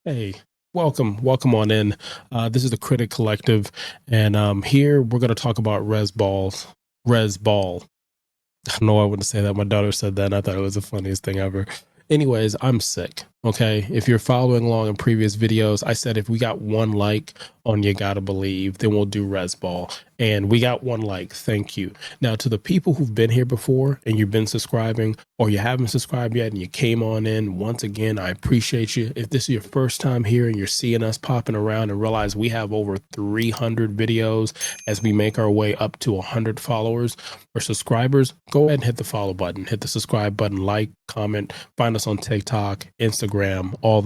Hey, welcome on in. This is the Critic Collective, and here we're going to talk about Rez Ball. I don't know why I wouldn't say that. My daughter said that, and I thought it was the funniest thing ever. Anyways, I'm sick. Okay. If you're following along in previous videos, I said if we got one like on You Gotta Believe, then we'll do Rez Ball. And we got one like. Thank you. Now, to the people who've been here before and you've been subscribing, or you haven't subscribed yet and you came on in, once again, I appreciate you. If this is your first time here and you're seeing us popping around and realize we have over 300 videos as we make our way up to 100 followers or subscribers, go ahead and hit the follow button, hit the subscribe button, like, comment, find us on TikTok, Instagram, all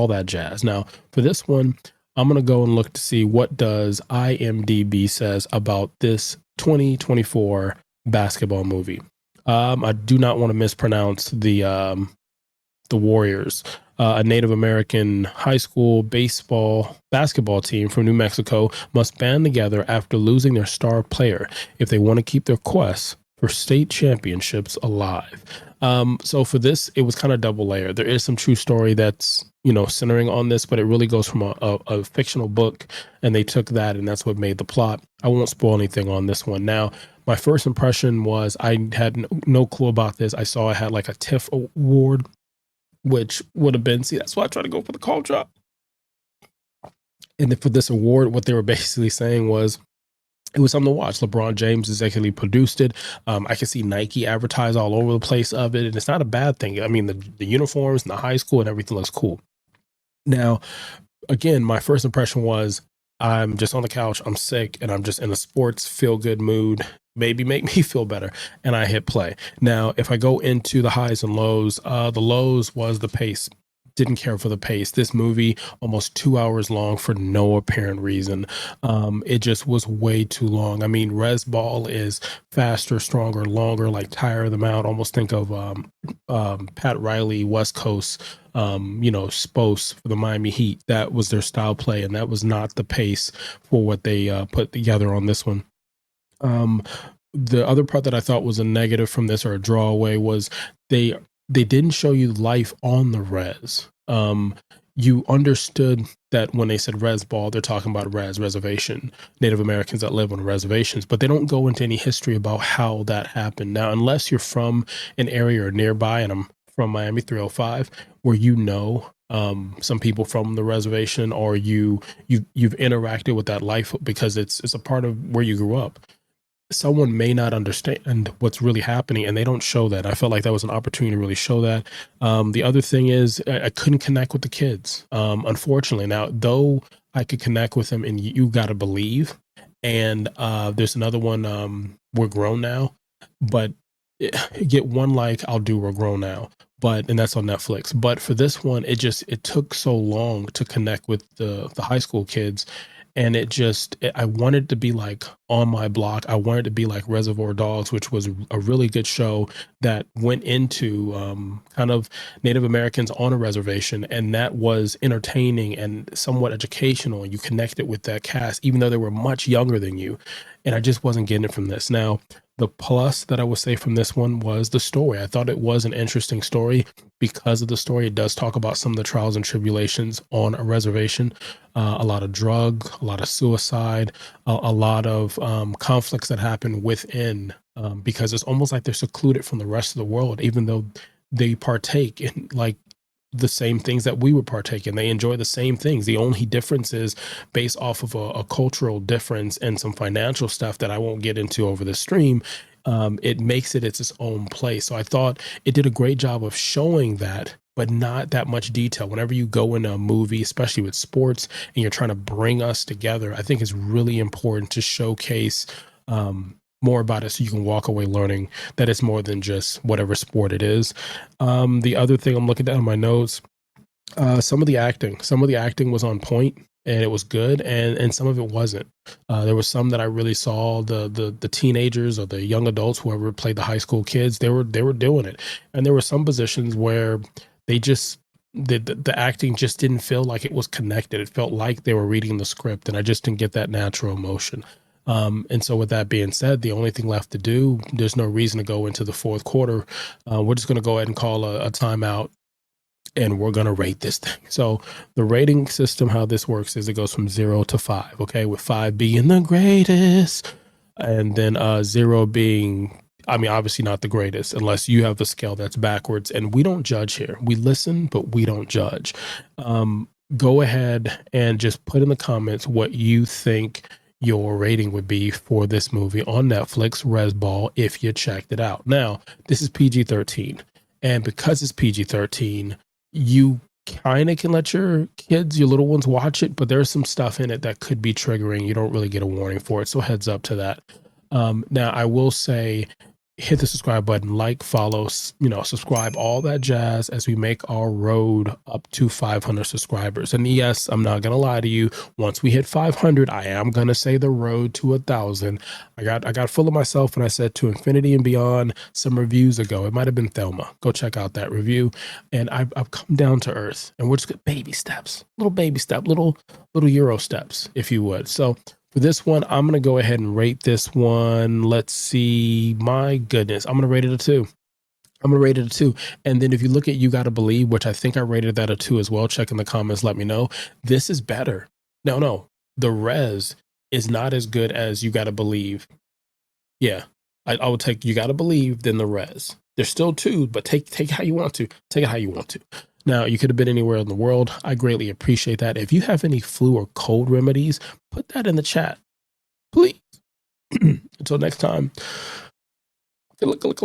that jazz. Now, for this one, I'm going to go and look to see what does IMDB says about this 2024 basketball movie. I do not want to mispronounce the Warriors, a Native American high school basketball team from New Mexico must band together after losing their star player if they want to keep their quest for state championships alive. So for this, it was kind of double layered. There is some true story that's, centering on this, but it really goes from a fictional book, and they took that, and that's what made the plot. I won't spoil anything on this one. Now, my first impression was I had no clue about this. I saw it had like a TIFF award, which would have been, see, that's why I try to go for the call drop. And then for this award, what they were basically saying was, it was something to watch. LeBron James executively produced it. I can see Nike advertise all over the place of it, and it's not a bad thing. I mean, the uniforms and the high school and everything looks cool. Now, again, my first impression was I'm just on the couch, I'm sick, and I'm just in a sports feel good mood. Maybe make me feel better. And I hit play. Now, if I go into the highs and lows, the lows was the pace. Didn't care for the pace. This movie, almost 2 hours long for no apparent reason. It just was way too long. I mean, Rez Ball is faster, stronger, longer, like tire them out. Almost think of Pat Riley, West Coast, Spose for the Miami Heat. That was their style play, and that was not the pace for what they put together on this one. The other part that I thought was a negative from this, or a drawaway, was they didn't show you life on the res. You understood that when they said Rez Ball, they're talking about reservation, Native Americans that live on reservations, but they don't go into any history about how that happened. Now, unless you're from an area or nearby, and I'm from Miami 305, where some people from the reservation, or you've interacted with that life because it's a part of where you grew up, someone may not understand what's really happening, and they don't show that. I felt like that was an opportunity to really show that. The other thing is I couldn't connect with the kids, unfortunately. Now, though I could connect with them in You Gotta Believe, and there's another one, We're Grown Now, but get one like I'll do We're Grown Now, and that's on Netflix. But for this one, it took so long to connect with the high school kids, and I wanted to be like On My Block. I wanted to be like Reservoir Dogs, which was a really good show that went into kind of Native Americans on a reservation, and that was entertaining and somewhat educational. You connected with that cast, even though they were much younger than you, and I just wasn't getting it from this. Now, the plus that I would say from this one was the story. I thought it was an interesting story because of the story. It does talk about some of the trials and tribulations on a reservation, a lot of drug, a lot of suicide, a lot of conflicts that happen within, because it's almost like they're secluded from the rest of the world, even though they partake in like the same things that we would partake in. They enjoy the same things. The only difference is based off of a cultural difference and some financial stuff that I won't get into over the stream. It makes it's its own place. So I thought it did a great job of showing that, but not that much detail. Whenever you go in a movie, especially with sports, and you're trying to bring us together, I think it's really important to showcase more about it, so you can walk away learning that it's more than just whatever sport it is. The other thing I'm looking down my notes, some of the acting was on point, and it was good, and some of it wasn't. There was some that I really saw the teenagers or the young adults, whoever played the high school kids, they were doing it, and there were some positions where they just the acting just didn't feel like it was connected. It felt like they were reading the script, and I just didn't get that natural emotion. And so with that being said, the only thing left to do, there's no reason to go into the fourth quarter. We're just going to go ahead and call a timeout and we're going to rate this thing. So the rating system, how this works is it goes from 0 to 5. Okay. With 5 being the greatest, and then 0 being, I mean, obviously not the greatest unless you have the scale that's backwards. And we don't judge here. We listen, but we don't judge. Go ahead and just put in the comments what you think your rating would be for this movie on Netflix, Rez Ball, if you checked it out. Now, this is PG-13. And because it's PG-13, you kind of can let your kids, your little ones, watch it, but there's some stuff in it that could be triggering. You don't really get a warning for it. So heads up to that. Now, I will say, hit the subscribe button, like, follow, subscribe, all that jazz as we make our road up to 500 subscribers. And yes, I'm not going to lie to you. Once we hit 500, I am going to say the road to 1,000. I got full of myself when I said to infinity and beyond some reviews ago. It might have been Thelma. Go check out that review. And I've come down to earth, and we're just baby steps, little baby step, little Euro steps, if you would. So for this one, I'm going to go ahead and rate this one. Let's see. My goodness. I'm going to rate it a 2. I'm going to rate it a 2. And then if you look at You Gotta Believe, which I think I rated that a 2 as well, check in the comments, let me know. This is better. No. The Rez is not as good as You Gotta Believe. Yeah. I would take You Gotta Believe than the Rez. There's still 2, but take it how you want to. Take it how you want to. Now, you could have been anywhere in the world. I greatly appreciate that. If you have any flu or cold remedies, put that in the chat, please. Until next time. Good luck.